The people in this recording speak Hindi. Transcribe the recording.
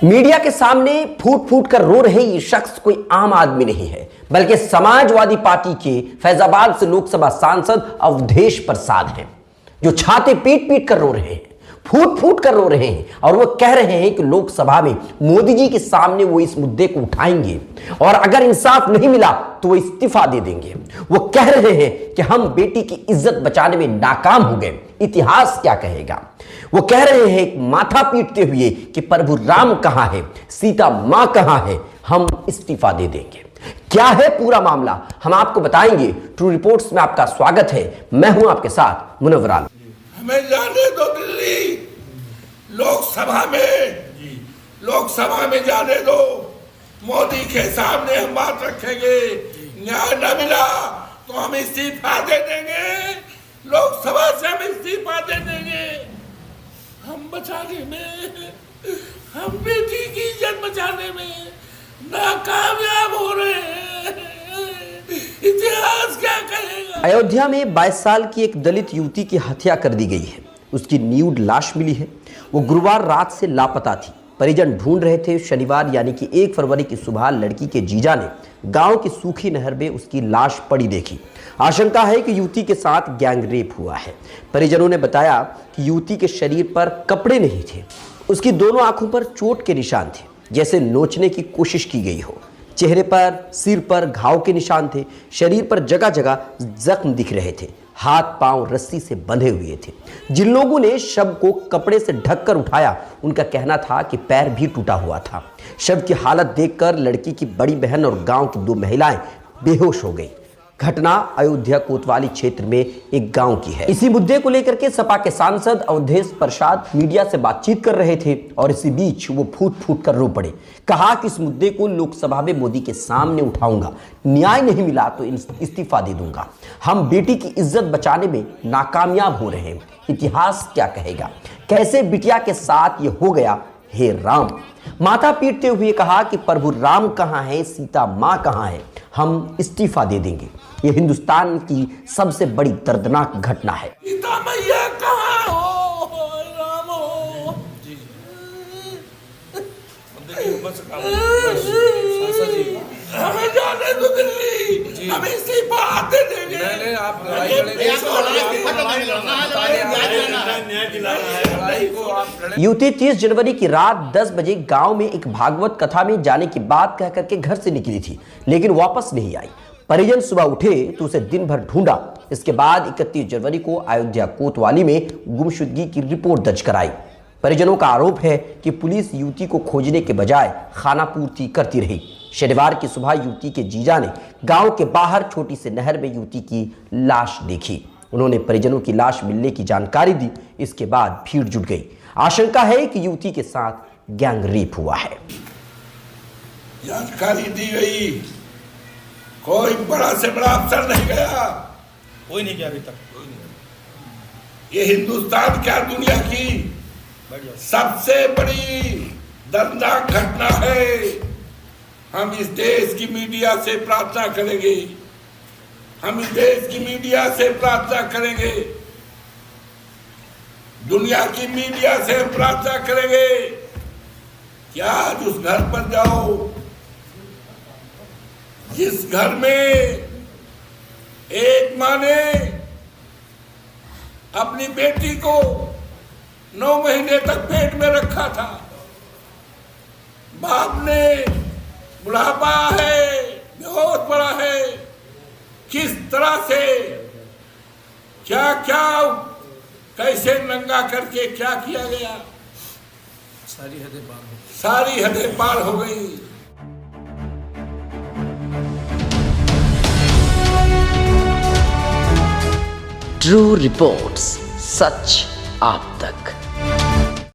मीडिया के सामने फूट फूट कर रो रहे ये शख्स कोई आम आदमी नहीं है, बल्कि समाजवादी पार्टी के फैजाबाद से लोकसभा सांसद अवधेश प्रसाद हैं, जो छाती पीट पीट कर रो रहे हैं, फूट फूट कर रो रहे हैं। और वो कह रहे हैं कि लोकसभा में मोदी जी के सामने वो इस मुद्दे को उठाएंगे और अगर इंसाफ नहीं मिला तो वो इस्तीफा दे देंगे। वो कह रहे हैं कि हम बेटी की इज्जत बचाने में नाकाम हो गए, इतिहास क्या कहेगा। वो कह रहे हैं माथा पीटते हुए कि प्रभु राम कहां है, सीता मां कहां है, हम इस्तीफा दे देंगे। क्या है पूरा मामला हम आपको बताएंगे। ट्रू रिपोर्ट्स में आपका स्वागत है। मैं हूं आपके साथ मुनव्वर आलम। हमें जाने दो दिल्ली, लोकसभा में जाने दो। मोदी के सामने हम बात रखेंगे, न्याय न मिला तो हम इस्तीफा दे देंगे, लोकसभा से हम इस्तीफा दे देंगे। हम बचाने में, हम बेटी की इज्जत बचाने में नाकामयाब हो रहे हैं, इतिहास क्या कहेगा। अयोध्या में 22 साल की एक दलित युवती की हत्या कर दी गई है। उसकी न्यूड लाश मिली है। वो गुरुवार रात से लापता थी। परिजन ढूंढ रहे थे। शनिवार यानी कि 1 फरवरी की सुबह लड़की के जीजा ने गांव की सूखी नहर में उसकी लाश पड़ी देखी। आशंका है कि युवती के साथ गैंग रेप हुआ है। परिजनों ने बताया कि युवती के शरीर पर कपड़े नहीं थे। उसकी दोनों आंखों पर चोट के निशान थे, जैसे नोचने की कोशिश की गई हो। चेहरे पर, सिर पर घाव के निशान थे। शरीर पर जगह जगह जख्म दिख रहे थे। हाथ पांव रस्सी से बंधे हुए थे। जिन लोगों ने शव को कपड़े से ढककर उठाया, उनका कहना था कि पैर भी टूटा हुआ था। शव की हालत देखकर लड़की की बड़ी बहन और गांव की 2 महिलाएं बेहोश हो गई। घटना अयोध्या कोतवाली क्षेत्र में एक गांव की है। इसी मुद्दे को लेकर के सपा के सांसद अवधेश प्रसाद मीडिया से बातचीत कर रहे थे और इसी बीच वो फूट फूट कर रो पड़े। कहा कि इस मुद्दे को लोकसभा में मोदी के सामने उठाऊंगा, न्याय नहीं मिला तो इस्तीफा दे दूंगा। हम बेटी की इज्जत बचाने में नाकामयाब हो रहे हैं, इतिहास क्या कहेगा। कैसे बिटिया के साथ ये हो गया, हे राम। माथा पीटते हुए कहा कि प्रभु राम कहां है, सीता मां कहां है, हम इस्तीफा दे देंगे। ये हिंदुस्तान की सबसे बड़ी दर्दनाक घटना है। सीता मैया कहां हो, राम हो। हमें जाने दो दिल्ली, हम इस्तीफा दे देंगे। युवती 30 जनवरी की रात 10 बजे गांव में एक भागवत कथा में जाने की बात कह करके घर से निकली थी, लेकिन वापस नहीं आई। परिजन सुबह उठे तो उसे दिन भर ढूंढा। इसके बाद 31 जनवरी को अयोध्या कोतवाली में गुमशुदगी की रिपोर्ट दर्ज कराई। परिजनों का आरोप है कि पुलिस युवती को खोजने के बजाय खानापूर्ति करती रही। शनिवार की सुबह युवती के जीजा ने गांव के बाहर छोटी सी नहर में युवती की लाश देखी। उन्होंने परिजनों की लाश मिलने की जानकारी दी। इसके बाद भीड़ जुट गई। आशंका है कि युवती के साथ गैंग रेप हुआ है। जानकारी दी गई, कोई बड़ा से बड़ा अफसर नहीं गया, कोई नहीं गया अभी तक। ये हिंदुस्तान क्या दुनिया की सबसे बड़ी दर्दनाक घटना है। हम इस देश की मीडिया से प्रार्थना करेंगे, हम इस देश की मीडिया से प्रार्थना करेंगे, दुनिया की मीडिया से हम प्रार्थना करेंगे कि आज उस घर पर जाओ जिस घर में एक मां ने अपनी बेटी को 9 महीने तक पेट में रखा था। बाप ने बुढ़ापा है, बेहोश पड़ा है, किस तरह से क्या क्या कैसे नंगा करके क्या किया गया, सारी हदें पार हो गई। ट्रू रिपोर्ट्स, सच आप तक।